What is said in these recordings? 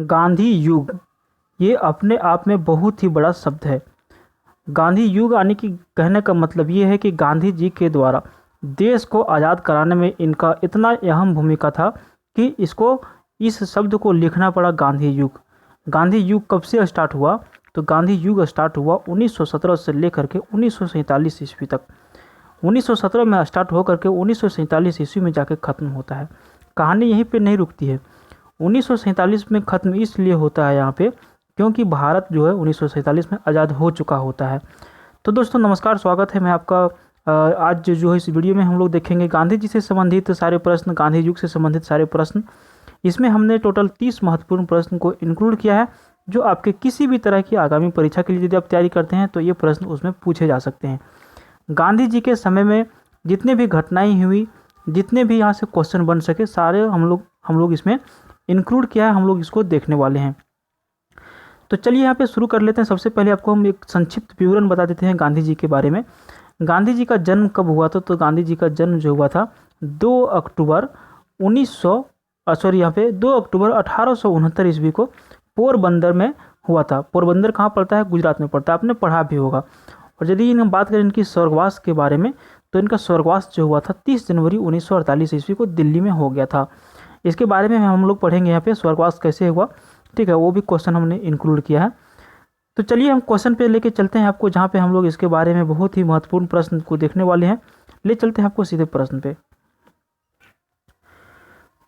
गांधी युग, ये अपने आप में बहुत ही बड़ा शब्द है। गांधी युग यानी कि कहने का मतलब ये है कि गांधी जी के द्वारा देश को आज़ाद कराने में इनका इतना अहम भूमिका था कि इस शब्द को लिखना पड़ा गांधी युग। गांधी युग कब से स्टार्ट हुआ? तो गांधी युग स्टार्ट हुआ 1917 से लेकर के 1947 ईस्वी तक। 1917 में स्टार्ट होकर के 1947 ईस्वी में जाके ख़त्म होता है। कहानी यहीं पे नहीं रुकती है। 1947 में ख़त्म इसलिए होता है यहाँ पे क्योंकि भारत जो है 1947 में आज़ाद हो चुका होता है। तो दोस्तों नमस्कार, स्वागत है मैं आपका। आज जो है इस वीडियो में हम लोग देखेंगे गांधी जी से संबंधित सारे प्रश्न, गांधी युग से संबंधित सारे प्रश्न। इसमें हमने टोटल 30 महत्वपूर्ण प्रश्न को इंक्लूड किया है जो आपके किसी भी तरह की आगामी परीक्षा के लिए यदि आप तैयारी करते हैं तो ये प्रश्न उसमें पूछे जा सकते हैं। गांधी जी के समय में जितने भी घटनाएं हुई, जितने भी यहाँ से क्वेश्चन बन सके, सारे हम लोग इसमें इंक्लूड किया है, हम लोग इसको देखने वाले हैं। तो चलिए यहाँ पे शुरू कर लेते हैं। सबसे पहले आपको हम एक संक्षिप्त विवरण बता देते हैं गांधी जी के बारे में। गांधी जी का जन्म कब हुआ था? तो गांधी जी का जन्म जो हुआ था 2 अक्टूबर 1869 ईस्वी को पोरबंदर में हुआ था। पोरबंदर कहाँ पड़ता है? गुजरात में पड़ता है, आपने पढ़ा भी होगा। और यदि हम बात करें इनकी स्वर्गवास के बारे में तो इनका स्वर्गवास जो हुआ था 30 जनवरी 1948 ईस्वी को दिल्ली में हो गया था। इसके बारे में हम लोग पढ़ेंगे यहाँ पे स्वर्गवास कैसे हुआ, ठीक है, वो भी क्वेश्चन हमने इंक्लूड किया है। तो चलिए हम क्वेश्चन पे लेके चलते हैं आपको, जहाँ पे हम लोग इसके बारे में बहुत ही महत्वपूर्ण प्रश्न को देखने वाले हैं। ले चलते हैं आपको सीधे प्रश्न पे।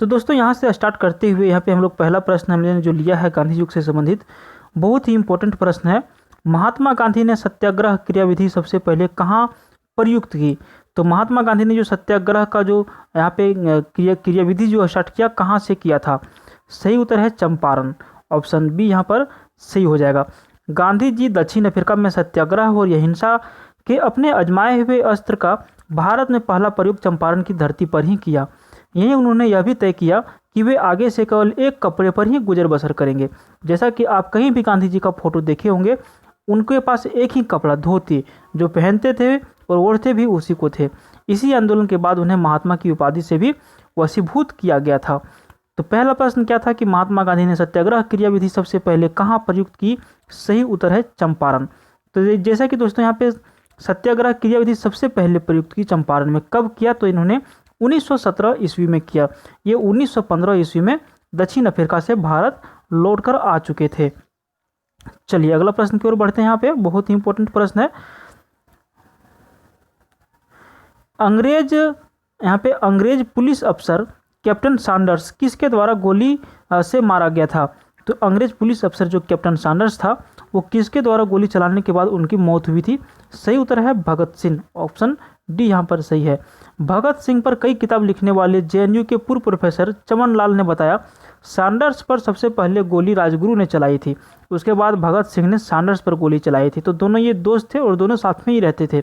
तो दोस्तों यहाँ से स्टार्ट करते हुए यहाँ पे हम लोग पहला प्रश्न हमने जो लिया है गांधी युग से संबंधित, बहुत ही इंपॉर्टेंट प्रश्न है। महात्मा गांधी ने सत्याग्रह क्रियाविधि सबसे पहले कहाँ प्रयुक्त की? तो महात्मा गांधी ने जो सत्याग्रह का जो यहाँ पे क्रियाविधि जो स्टार्ट किया, कहाँ से किया था? सही उत्तर है चंपारण। ऑप्शन बी यहाँ पर सही हो जाएगा। गांधी जी दक्षिण अफ्रीका में सत्याग्रह और अहिंसा के अपने आजमाए हुए अस्त्र का भारत में पहला प्रयोग चंपारण की धरती पर ही किया। यहीं उन्होंने यह भी तय किया कि वे आगे से केवल एक कपड़े पर ही गुजर बसर करेंगे। जैसा कि आप कहीं भी गांधी जी का फोटो देखे होंगे, उनके पास एक ही कपड़ा, धोती, जो पहनते थे और ओढ़ते भी उसी को थे। इसी आंदोलन के बाद उन्हें महात्मा की उपाधि से भी वशीभूत किया गया था। तो पहला प्रश्न क्या था कि महात्मा गांधी ने सत्याग्रह क्रियाविधि सबसे पहले कहाँ प्रयुक्त की? सही उत्तर है चंपारण। तो जैसा कि दोस्तों यहाँ पे सत्याग्रह क्रियाविधि सबसे पहले प्रयुक्त की चंपारण में। कब किया? तो इन्होंने 1917 ईस्वी में किया। ये 1915 ईस्वी में दक्षिण अफ्रीका से भारत लौटकर आ चुके थे। चलिए अगला प्रश्न की ओर बढ़ते हैं। यहाँ पे बहुत ही इंपॉर्टेंट प्रश्न है। अंग्रेज पुलिस अफसर कैप्टन सैंडर्स किसके द्वारा गोली से मारा गया था? तो अंग्रेज पुलिस अफसर जो कैप्टन सैंडर्स था वो किसके द्वारा गोली चलाने के बाद उनकी मौत हुई थी? सही उत्तर है भगत सिंह। ऑप्शन डी यहाँ पर सही है। भगत सिंह पर कई किताब लिखने वाले जेएनयू के पूर्व प्रोफेसर चमन लाल ने बताया सैंडर्स पर सबसे पहले गोली राजगुरु ने चलाई थी, उसके बाद भगत सिंह ने सैंडर्स पर गोली चलाई थी। तो दोनों ये दोस्त थे और दोनों साथ में ही रहते थे।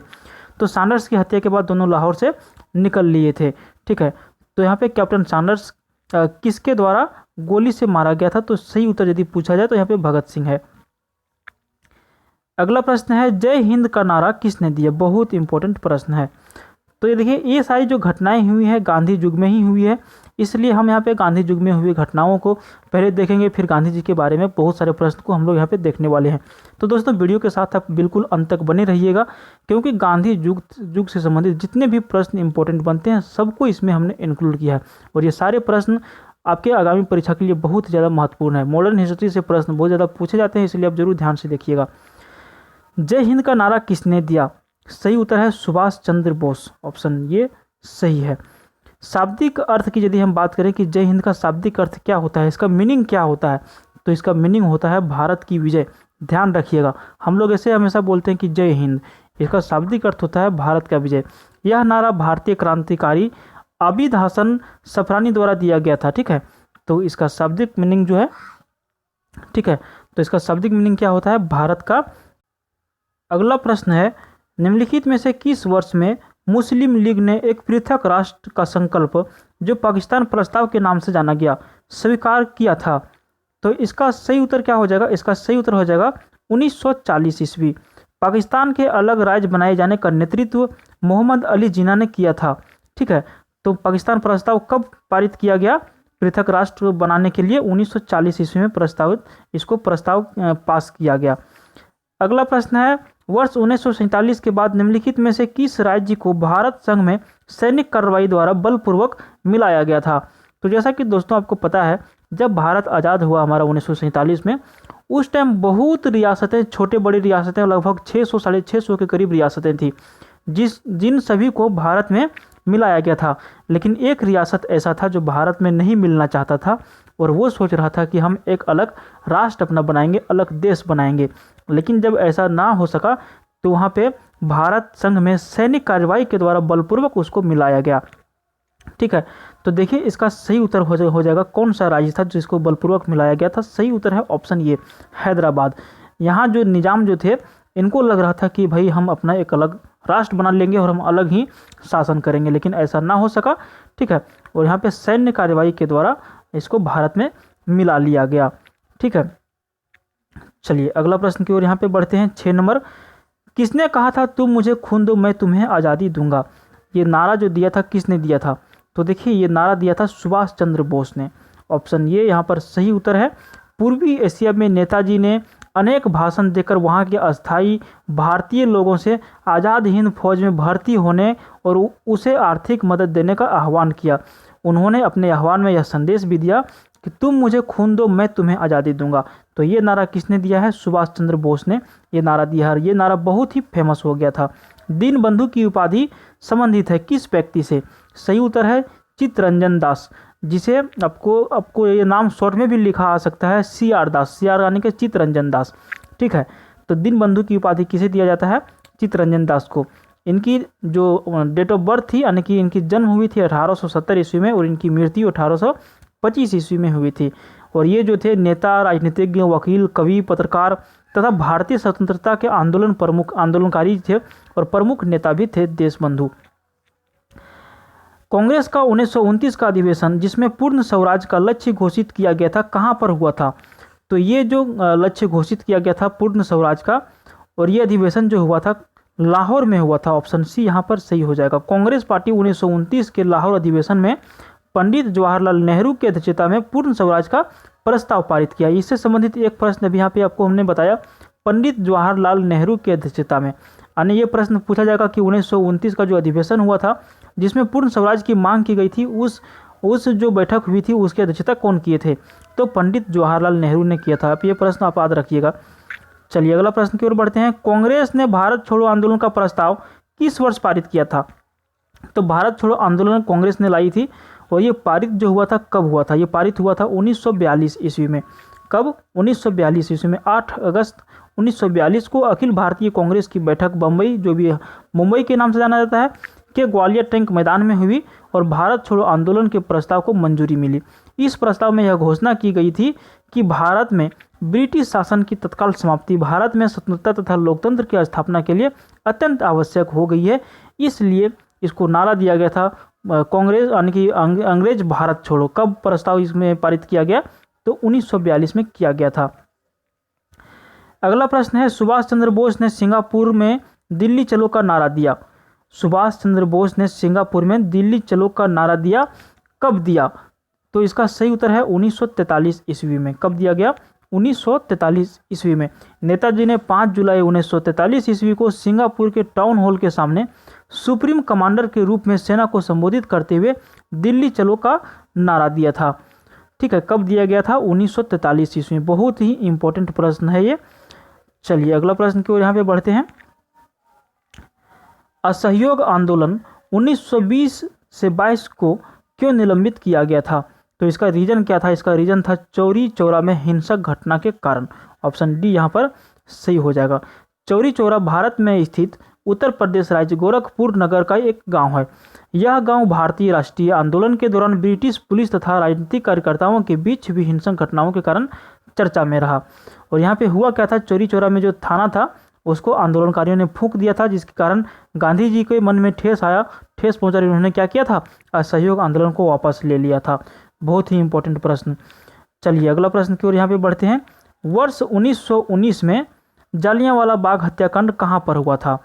तो सैंडर्स की हत्या के बाद दोनों लाहौर से निकल लिए थे, ठीक है। तो यहाँ पे कैप्टन सैंडर्स किसके द्वारा गोली से मारा गया था? तो सही उत्तर यदि पूछा जाए तो यहाँ पे भगत सिंह है। अगला प्रश्न है जय हिंद का नारा किसने दिया? बहुत इंपॉर्टेंट प्रश्न है। तो ये देखिए, ये सारी जो घटनाएं हुई है गांधी युग में ही हुई है, इसलिए हम यहाँ पे गांधी युग में हुई घटनाओं को पहले देखेंगे, फिर गांधी जी के बारे में बहुत सारे प्रश्न को हम लोग यहाँ पे देखने वाले हैं। तो दोस्तों वीडियो के साथ आप बिल्कुल अंत तक बने रहिएगा, क्योंकि गांधी युग से संबंधित जितने भी प्रश्न इंपॉर्टेंट बनते हैं सबको इसमें हमने इंक्लूड किया है। और ये सारे प्रश्न आपके आगामी परीक्षा के लिए बहुत ज़्यादा महत्वपूर्ण है। मॉडर्न हिस्ट्री से प्रश्न बहुत ज़्यादा पूछे जाते हैं, इसलिए आप जरूर ध्यान से देखिएगा। जय हिंद का नारा किसने दिया? सही उत्तर है सुभाष चंद्र बोस। ऑप्शन ये सही है। शाब्दिक अर्थ की यदि हम बात करें कि जय हिंद का शाब्दिक अर्थ क्या होता है, इसका मीनिंग क्या होता है, तो इसका मीनिंग होता है भारत की विजय। ध्यान रखिएगा, हम लोग ऐसे हमेशा बोलते हैं कि जय हिंद, इसका शाब्दिक अर्थ होता है भारत का विजय। यह नारा भारतीय क्रांतिकारी आबिद हसन सफरानी द्वारा दिया गया था, ठीक है। तो इसका शाब्दिक मीनिंग जो है, ठीक है, तो इसका शाब्दिक मीनिंग क्या होता है? भारत का। अगला प्रश्न है निम्नलिखित में से किस वर्ष में मुस्लिम लीग ने एक पृथक राष्ट्र का संकल्प, जो पाकिस्तान प्रस्ताव के नाम से जाना गया, स्वीकार किया था? तो इसका सही उत्तर क्या हो जाएगा? इसका सही उत्तर हो जाएगा 1940 ईस्वी। पाकिस्तान के अलग राज्य बनाए जाने का नेतृत्व मोहम्मद अली जिन्ना ने किया था, ठीक है। तो पाकिस्तान प्रस्ताव कब पारित किया गया? पृथक राष्ट्र बनाने के लिए 1940 ईस्वी में प्रस्ताव पास किया गया। अगला प्रश्न है, वर्ष 1947 के बाद निम्नलिखित में से किस राज्य को भारत संघ में सैनिक कार्रवाई द्वारा बलपूर्वक मिलाया गया था? तो जैसा कि दोस्तों आपको पता है, जब भारत आज़ाद हुआ हमारा 1947 में, उस टाइम बहुत रियासतें, छोटे बड़ी रियासतें, लगभग 600 साढ़े 600 के करीब रियासतें थी जिन सभी को भारत में मिलाया गया था। लेकिन एक रियासत ऐसा था जो भारत में नहीं मिलना चाहता था और वो सोच रहा था कि हम एक अलग राष्ट्र अपना बनाएंगे, अलग देश बनाएंगे। लेकिन जब ऐसा ना हो सका तो वहाँ पे भारत संघ में सैनिक कार्रवाई के द्वारा बलपूर्वक उसको मिलाया गया। ठीक है, तो देखिए इसका सही उत्तर हो जाएगा कौन सा राज्य था जिसको बलपूर्वक मिलाया गया था? सही उत्तर है ऑप्शन ए, हैदराबाद। यहाँ जो निजाम जो थे, इनको लग रहा था कि भाई हम अपना एक अलग राष्ट्र बना लेंगे और हम अलग ही शासन करेंगे, लेकिन ऐसा ना हो सका। ठीक है, और यहाँ पे सैन्य कार्रवाई के द्वारा इसको भारत में मिला लिया गया। ठीक है, चलिए अगला प्रश्न की ओर यहाँ पे बढ़ते हैं। 6 नंबर, किसने कहा था तुम मुझे खून दो मैं तुम्हें आज़ादी दूंगा? ये नारा जो दिया था किसने दिया था? तो देखिए ये नारा दिया था सुभाष चंद्र बोस ने। ऑप्शन ये यहाँ पर सही उत्तर है। पूर्वी एशिया में नेताजी ने अनेक भाषण देकर वहाँ के अस्थायी भारतीय लोगों से आज़ाद हिंद फौज में भर्ती होने और उसे आर्थिक मदद देने का आह्वान किया। उन्होंने अपने आह्वान में यह संदेश भी दिया कि तुम मुझे खून दो मैं तुम्हें आज़ादी दूंगा। तो ये नारा किसने दिया है? सुभाष चंद्र बोस ने ये नारा दिया है और ये नारा बहुत ही फेमस हो गया था। दीनबंधु की उपाधि संबंधित है किस व्यक्ति से? सही उत्तर है चित्तरंजन दास, जिसे आपको ये नाम शॉर्ट में भी लिखा आ सकता है CR दास, CR यानी कि चित्तरंजन दास। ठीक है, तो दीनबंधु की उपाधि किसे दिया जाता है? चित्तरंजन दास को। इनकी जो डेट ऑफ बर्थ थी यानी कि इनकी जन्म हुई थी 1870 ईस्वी में और इनकी मृत्यु 1825 ईस्वी में हुई थी। और ये जो थे नेता, राजनीतिज्ञ, वकील, कवि, पत्रकार तथा भारतीय स्वतंत्रता के आंदोलनकारी थे और प्रमुख नेता भी थे देशबंधु। कांग्रेस का 1929 का अधिवेशन जिसमें पूर्ण स्वराज का लक्ष्य घोषित किया गया था, कहाँ पर हुआ था? तो ये जो लक्ष्य घोषित किया गया था पूर्ण स्वराज का, और ये अधिवेशन जो हुआ था लाहौर में हुआ था। ऑप्शन सी यहाँ पर सही हो जाएगा। कांग्रेस पार्टी 1929 के लाहौर अधिवेशन में पंडित जवाहरलाल नेहरू की अध्यक्षता में पूर्ण स्वराज का प्रस्ताव पारित किया। इससे संबंधित एक प्रश्न अभी यहाँ पे आपको हमने बताया, पंडित जवाहरलाल नेहरू की अध्यक्षता में। यानी ये प्रश्न पूछा जाएगा कि 1929 का जो अधिवेशन हुआ था जिसमें पूर्ण स्वराज की मांग की गई थी, उस जो बैठक हुई थी उसकी अध्यक्षता कौन किए थे? तो पंडित जवाहरलाल नेहरू ने किया था। अब ये प्रश्न आप याद रखिएगा। चलिए अगला प्रश्न की ओर बढ़ते हैं। कांग्रेस ने भारत छोड़ो आंदोलन का प्रस्ताव किस वर्ष पारित किया था? तो भारत छोड़ो आंदोलन कांग्रेस ने लाई थी और ये पारित जो हुआ था कब हुआ था? ये पारित हुआ था 1942 ईस्वी में। कब? 1942 ईस्वी में 8 अगस्त 1942 को अखिल भारतीय कांग्रेस की बैठक बम्बई, जो भी मुंबई के नाम से जाना जाता है, के ग्वालियर टैंक मैदान में हुई और भारत छोड़ो आंदोलन के प्रस्ताव को मंजूरी मिली। इस प्रस्ताव में यह घोषणा की गई थी कि भारत में ब्रिटिश शासन की तत्काल समाप्ति भारत में स्वतंत्रता तथा लोकतंत्र की स्थापना के लिए अत्यंत आवश्यक हो गई है। इसलिए इसको नारा दिया गया था कांग्रेस यानी कि अंग्रेज भारत छोड़ो। कब प्रस्ताव इसमें पारित किया गया? तो 1942 में किया गया था। अगला प्रश्न है, सुभाष चंद्र बोस ने सिंगापुर में दिल्ली चलो का नारा दिया। सुभाष चंद्र बोस ने सिंगापुर में दिल्ली चलो का नारा दिया, कब दिया? तो इसका सही उत्तर है 1943 ईस्वी में। कब दिया गया? 1943 ईस्वी में। नेताजी ने 5 जुलाई 1943 ईस्वी को सिंगापुर के टाउन हॉल के सामने सुप्रीम कमांडर के रूप में सेना को संबोधित करते हुए दिल्ली चलो का नारा दिया था। ठीक है, कब दिया गया था? 1943 ईस्वी में। बहुत ही इंपॉर्टेंट प्रश्न है ये। चलिए अगला प्रश्न की ओर यहाँ पे बढ़ते हैं। असहयोग आंदोलन 1920 से 22 को क्यों निलंबित किया गया था? तो इसका रीजन क्या था? इसका रीजन था चौरी चौरा में हिंसक घटना के कारण। ऑप्शन डी यहाँ पर सही हो जाएगा। चौरी चौरा भारत में स्थित उत्तर प्रदेश राज्य गोरखपुर नगर का एक गांव है। यह गांव भारतीय राष्ट्रीय आंदोलन के दौरान ब्रिटिश पुलिस तथा राजनीतिक कार्यकर्ताओं के बीच भी हिंसक घटनाओं के कारण चर्चा में रहा। और यहाँ पे हुआ क्या था? चौरी चौरा में जो थाना था उसको आंदोलनकारियों ने फूंक दिया था, जिसके कारण गांधी जी के मन में ठेस पहुंचा। उन्होंने क्या किया था? असहयोग आंदोलन को वापस ले लिया था। बहुत ही इंपॉर्टेंट प्रश्न। चलिए अगला प्रश्न की ओर यहाँ पे बढ़ते हैं। वर्ष 1919 में जालियांवाला बाग हत्याकांड कहाँ पर हुआ था?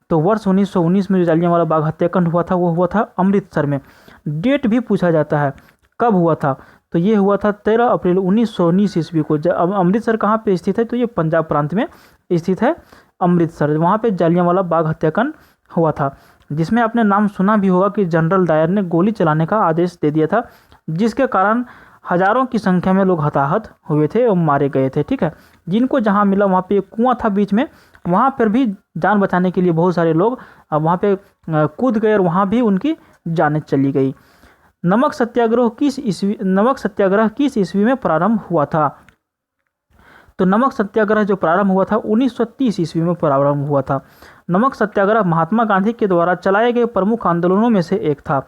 तो वर्ष 1919 में जो जालियांवाला बाग हत्याकांड हुआ था वो हुआ था अमृतसर में। डेट भी पूछा जाता है, कब हुआ था? तो ये हुआ था 13 अप्रैल 1919 ईस्वी को। जब अमृतसर कहाँ पे स्थित है, तो ये पंजाब प्रांत में स्थित है अमृतसर। वहाँ पे जलियांवाला बाग हत्याकांड हुआ था, जिसमें आपने नाम सुना भी होगा कि जनरल डायर ने गोली चलाने का आदेश दे दिया था, जिसके कारण हजारों की संख्या में लोग हताहत हुए थे और मारे गए थे। ठीक है, जिनको जहाँ मिला वहाँ पे एक कुआं था बीच में, वहाँ पर भी जान बचाने के लिए बहुत सारे लोग वहाँ पे कूद गए और वहाँ भी उनकी जानें चली गई। नमक सत्याग्रह किस ईस्वी में प्रारंभ हुआ था? तो नमक सत्याग्रह जो प्रारंभ हुआ था 1930 ईस्वी में प्रारंभ हुआ था। नमक सत्याग्रह महात्मा गांधी के द्वारा चलाए गए प्रमुख आंदोलनों में से एक था।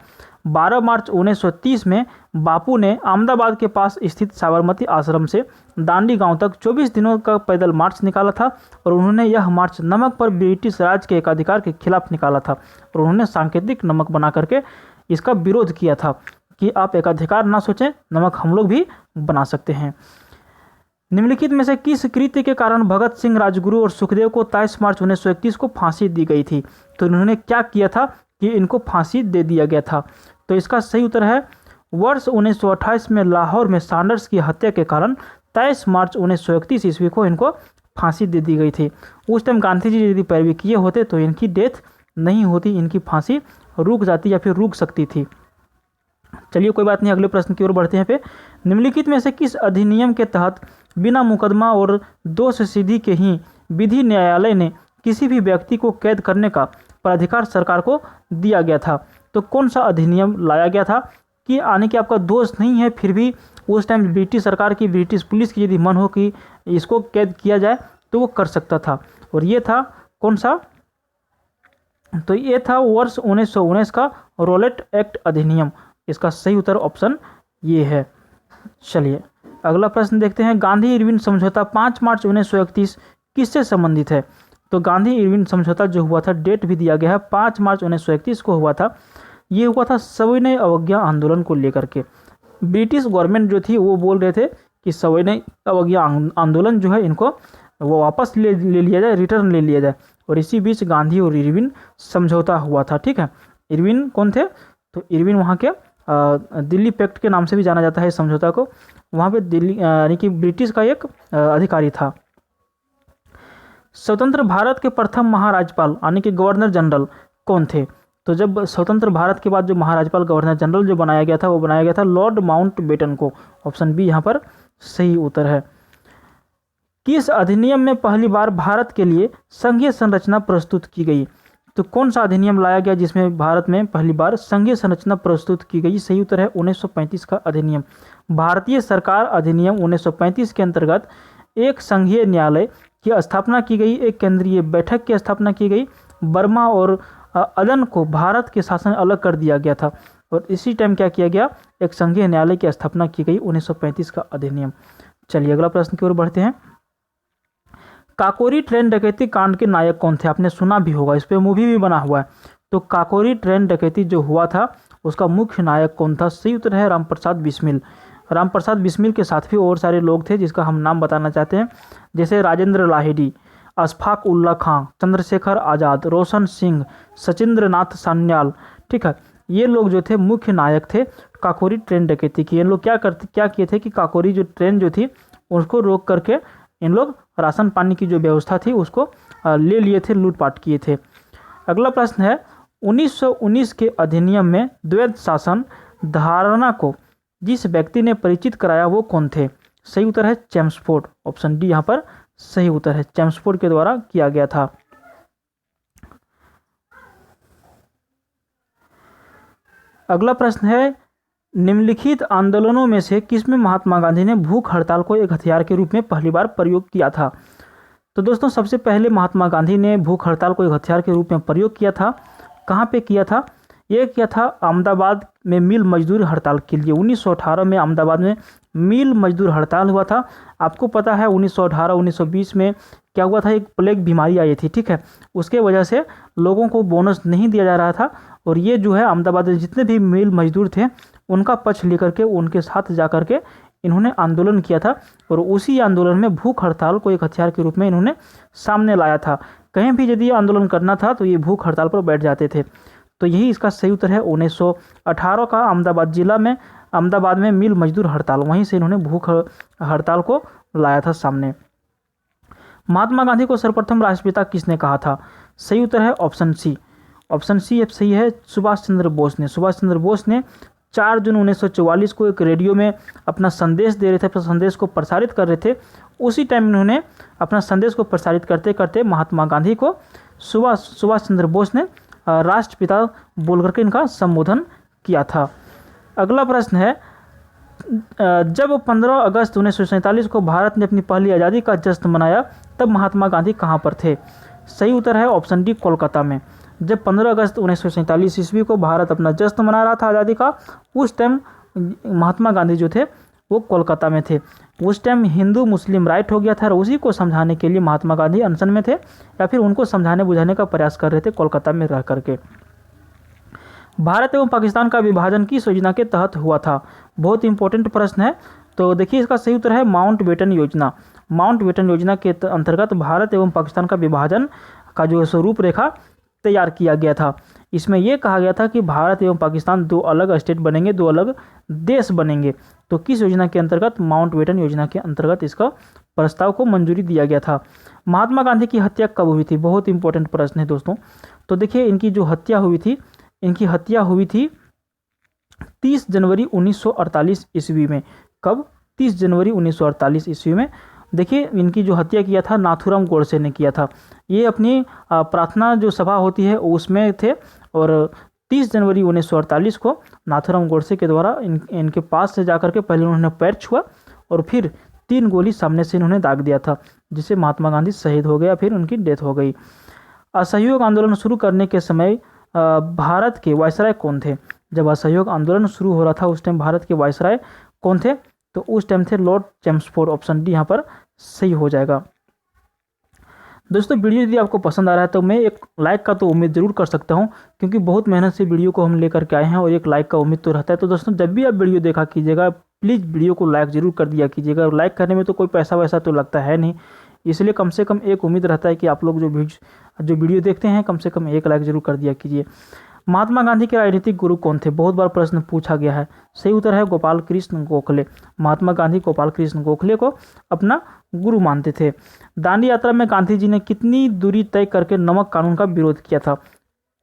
12 मार्च 1930 में बापू ने अहमदाबाद के पास स्थित साबरमती आश्रम से दांडी गांव तक 24 दिनों का पैदल मार्च निकाला था और उन्होंने यह मार्च नमक पर ब्रिटिश राज के एकाधिकार के खिलाफ निकाला था और उन्होंने सांकेतिक नमक बना करके इसका विरोध किया था कि आप एकाधिकार ना सोचें, नमक हम लोग भी बना सकते हैं। निम्नलिखित में से किस कृत्य के कारण भगत सिंह, राजगुरु और सुखदेव को 23 मार्च 1931 को फांसी दी गई थी? तो इन्होंने क्या किया था कि इनको फांसी दे दिया गया था? तो इसका सही उत्तर है वर्ष 1928 में लाहौर में सैंडर्स की हत्या के कारण 23 मार्च 1931 ईस्वी को इनको फांसी दे दी गई थी। उस टाइम गांधी जी यदि पैरवी किए होते तो इनकी डेथ नहीं होती, इनकी फांसी रुक जाती या फिर रुक सकती थी। चलिए कोई बात नहीं, अगले प्रश्न की ओर बढ़ते हैं। पे निम्नलिखित में से किस अधिनियम के तहत बिना मुकदमा और दोष सिद्धि के ही विधि न्यायालय ने किसी भी व्यक्ति को कैद करने का प्राधिकार सरकार को दिया गया था? तो कौन सा अधिनियम लाया गया था कि आने कि आपका दोष नहीं है, फिर भी उस टाइम ब्रिटिश सरकार की, ब्रिटिश पुलिस की यदि मन हो कि इसको कैद किया जाए तो वो कर सकता था, और ये था कौन सा? तो ये था वर्ष 1919 का रोलेट एक्ट अधिनियम। इसका सही उत्तर ऑप्शन ये है। चलिए अगला प्रश्न देखते हैं। गांधी इरविन समझौता 5 मार्च 1931 किससे संबंधित है? तो गांधी इरविन समझौता जो हुआ था, डेट भी दिया गया है, 5 मार्च 1931 को हुआ था। ये हुआ था सविनय अवज्ञा आंदोलन को लेकर के। ब्रिटिश गवर्नमेंट जो थी वो बोल रहे थे कि सविनय अवज्ञा आंदोलन जो है इनको वो वापस ले लिया जाए, रिटर्न ले लिया जाए, और इसी बीच गांधी और इरविन समझौता हुआ था। ठीक है, इरविन कौन थे? तो इरविन वहाँ के दिल्ली पैक्ट के नाम से भी जाना जाता है इस समझौता को। वहाँ पे दिल्ली यानी कि ब्रिटिश का एक अधिकारी था। स्वतंत्र भारत के प्रथम महाराजपाल यानी कि गवर्नर जनरल कौन थे? तो जब स्वतंत्र भारत के बाद जो महाराजपाल, गवर्नर जनरल जो बनाया गया था, वो बनाया गया था लॉर्ड माउंटबेटन को। ऑप्शन बी यहाँ पर सही उत्तर है। किस अधिनियम में पहली बार भारत के लिए संघीय संरचना प्रस्तुत की गई? तो कौन सा अधिनियम लाया गया जिसमें भारत में पहली बार संघीय संरचना प्रस्तुत की गई? सही उत्तर है 1935 का अधिनियम। भारतीय सरकार अधिनियम 1935 के अंतर्गत एक संघीय न्यायालय की स्थापना की गई, एक केंद्रीय बैठक की स्थापना की गई, बर्मा और अदन को भारत के शासन अलग कर दिया गया था, और इसी टाइम क्या किया गया? एक संघीय न्यायालय की स्थापना की गई, 1935 का अधिनियम। चलिए अगला प्रश्न की ओर बढ़ते हैं। काकोरी ट्रेन डकैती कांड के नायक कौन थे? आपने सुना भी होगा, इस पे मूवी भी बना हुआ है। तो काकोरी ट्रेन डकैती जो हुआ था उसका मुख्य नायक कौन था? सही उत्तर है रामप्रसाद बिस्मिल। रामप्रसाद बिस्मिल के साथ भी और सारे लोग थे जिसका हम नाम बताना चाहते हैं, जैसे राजेंद्र लाहिड़ी, अशफाक उल्ला खां, चंद्रशेखर आज़ाद, रोशन सिंह, सचिंद्र नाथ सान्याल। ठीक है, ये लोग जो थे मुख्य नायक थे काकोरी ट्रेन डकैती की। इन लोग क्या किए थे कि काकोरी जो ट्रेन जो थी उसको रोक करके इन लोग राशन पानी की जो व्यवस्था थी उसको ले लिए थे, लूटपाट किए थे। अगला प्रश्न है 1919 के अधिनियम में द्वैध शासन धारणा को जिस व्यक्ति ने परिचित कराया वो कौन थे? सही उत्तर है चेम्सफोर्ड। ऑप्शन डी यहाँ पर सही उत्तर है, चेम्सफोर्ड के द्वारा किया गया था। अगला प्रश्न है निम्नलिखित आंदोलनों में से किसमें महात्मा गांधी ने भूख हड़ताल को एक हथियार के रूप में पहली बार प्रयोग किया था? तो दोस्तों सबसे पहले महात्मा गांधी ने भूख हड़ताल को एक हथियार के रूप में प्रयोग किया था। कहाँ पे किया था? ये किया था अहमदाबाद में मिल मजदूर हड़ताल के लिए। 1918 में अहमदाबाद में मिल मजदूर हड़ताल हुआ था। आपको पता है 1918-1920 में क्या हुआ था? एक प्लेग बीमारी आई थी। ठीक है, उसके वजह से लोगों को बोनस नहीं दिया जा रहा था, और ये जो है अहमदाबाद में जितने भी मिल मजदूर थे उनका पक्ष लेकर के उनके साथ जा कर के इन्होंने आंदोलन किया था, और उसी आंदोलन में भूख हड़ताल को एक हथियार के रूप में इन्होंने सामने लाया था। कहीं भी यदि आंदोलन करना था तो ये भूख हड़ताल पर बैठ जाते थे। तो यही इसका सही उत्तर है 1918 का अहमदाबाद जिला में अहमदाबाद में मिल मजदूर हड़ताल, वहीं से इन्होंने भूख हड़ताल को लाया था सामने। महात्मा गांधी को सर्वप्रथम राष्ट्रपिता किसने कहा था? सही उत्तर है ऑप्शन सी। ऑप्शन सी सही है, सुभाष चंद्र बोस ने। सुभाष चंद्र बोस ने 4 जून 1944 को एक रेडियो में अपना संदेश दे रहे थे, अपना संदेश को प्रसारित कर रहे थे। उसी टाइम इन्होंने अपना संदेश को प्रसारित करते करते महात्मा गांधी को सुभाष चंद्र बोस ने राष्ट्रपिता बोल करके इनका संबोधन किया था। अगला प्रश्न है, जब 15 अगस्त 1947 को भारत ने अपनी पहली आज़ादी का जश्न मनाया तब महात्मा गांधी कहाँ पर थे? सही उत्तर है ऑप्शन डी, कोलकाता में। जब 15 अगस्त 1947 ईस्वी को भारत अपना जश्न मना रहा था आज़ादी का, उस टाइम महात्मा गांधी जो थे वो कोलकाता में थे। उस टाइम हिंदू मुस्लिम राइट हो गया था और उसी को समझाने के लिए महात्मा गांधी अनशन में थे, या फिर उनको समझाने बुझाने का प्रयास कर रहे थे कोलकाता में रह करके। भारत एवं पाकिस्तान का विभाजन किस योजना के तहत हुआ था? बहुत इंपॉर्टेंट प्रश्न है। तो देखिए इसका सही उत्तर है माउंटबेटन योजना। माउंटबेटन योजना के अंतर्गत भारत एवं पाकिस्तान का विभाजन का जो स्वरूप रेखा तैयार किया गया था। इसमें यह कहा गया था कि भारत एवं पाकिस्तान 2 अलग स्टेट बनेंगे, 2 अलग देश बनेंगे। तो किस योजना के अंतर्गत? माउंटबेटन योजना के अंतर्गत इसका प्रस्ताव को मंजूरी दिया गया था। महात्मा गांधी की हत्या कब हुई थी? बहुत इंपॉर्टेंट प्रश्न है दोस्तों। तो देखिए इनकी जो हत्या हुई थी, इनकी हत्या हुई थी 30 जनवरी 1948 ईस्वी में। कब? 30 जनवरी 1948 ईस्वी में। देखिए इनकी जो हत्या किया था नाथूराम गोडसे ने किया था। ये अपनी प्रार्थना जो सभा होती है उसमें थे और 30 जनवरी 1948 को नाथूराम गोडसे के द्वारा इनके पास से जाकर के पहले उन्होंने पैर छुआ और फिर 3 गोली सामने से इन्होंने दाग दिया था, जिससे महात्मा गांधी शहीद हो गया, फिर उनकी डेथ हो गई। असहयोग आंदोलन शुरू करने के समय भारत के वायसराय कौन थे? जब असहयोग आंदोलन शुरू हो रहा था उस टाइम भारत के वायसराय कौन थे? तो उस टाइम थे लॉर्ड चैम्सफोर्ड। ऑप्शन डी यहाँ पर सही हो जाएगा। दोस्तों वीडियो यदि आपको पसंद आ रहा है तो मैं एक लाइक का तो उम्मीद जरूर कर सकता हूं, क्योंकि बहुत मेहनत से वीडियो को हम लेकर के आए हैं और एक लाइक का उम्मीद तो रहता है। तो दोस्तों जब भी आप वीडियो देखा कीजिएगा प्लीज़ वीडियो को लाइक जरूर कर दिया कीजिएगा। लाइक करने में तो कोई पैसा वैसा तो लगता है नहीं, इसलिए कम से कम एक उम्मीद रहता है कि आप लोग जो वीडियो देखते हैं कम से कम एक लाइक जरूर कर दिया कीजिए। महात्मा गांधी के राजनीतिक गुरु कौन थे? बहुत बार प्रश्न पूछा गया है। सही उत्तर है गोपाल कृष्ण गोखले। महात्मा गांधी गोपाल कृष्ण गोखले को अपना गुरु मानते थे। दांडी यात्रा में गांधी जी ने कितनी दूरी तय करके नमक कानून का विरोध किया था?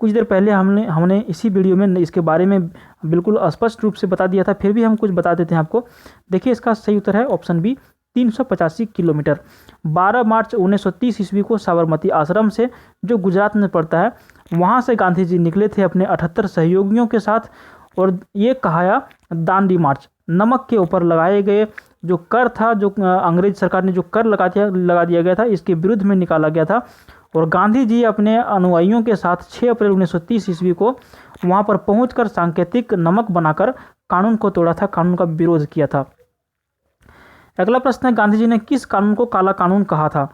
कुछ देर पहले हमने इसी वीडियो में इसके बारे में बिल्कुल स्पष्ट रूप से बता दिया था, फिर भी हम कुछ बता देते हैं आपको। देखिए इसका सही उत्तर है ऑप्शन बी, 385 किलोमीटर। 12 मार्च 1930 ईस्वी को साबरमती आश्रम से, जो गुजरात में पड़ता है, वहाँ से गांधी जी निकले थे अपने 78 सहयोगियों के साथ और ये कहाया दांडी मार्च। नमक के ऊपर लगाए गए जो कर था, जो अंग्रेज सरकार ने जो कर लगा दिया गया था, इसके विरुद्ध में निकाला गया था और गांधी जी अपने अनुयायियों के साथ 6 अप्रैल 1930 ईस्वी को वहाँ पर पहुँचकर सांकेतिक नमक बनाकर कानून को तोड़ा था, कानून का विरोध किया था। अगला प्रश्न है, गांधी जी ने किस कानून को काला कानून कहा था?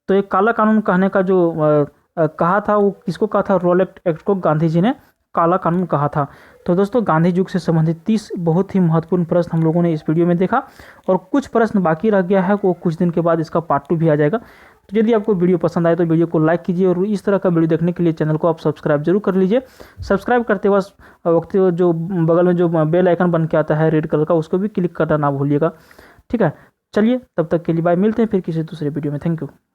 तो एक काला कानून कहने का जो कहा था वो किसको कहा था? रॉलेट एक्ट को गांधी जी ने काला कानून कहा था। तो दोस्तों गांधी युग से संबंधित 30 बहुत ही महत्वपूर्ण प्रश्न हम लोगों ने इस वीडियो में देखा और कुछ प्रश्न बाकी रह गया है, वो कुछ दिन के बाद इसका पार्ट 2 भी आ जाएगा। तो यदि आपको वीडियो पसंद आए तो वीडियो को लाइक कीजिए और इस तरह का वीडियो देखने के लिए चैनल को आप सब्सक्राइब जरूर कर लीजिए। सब्सक्राइब करते वक्त जो बगल में जो बेल आइकन बन के आता है रेड कलर का, उसको भी क्लिक करना ना भूलिएगा। ठीक है, चलिए तब तक के लिए बाय, मिलते हैं फिर किसी दूसरे वीडियो में। Thank you.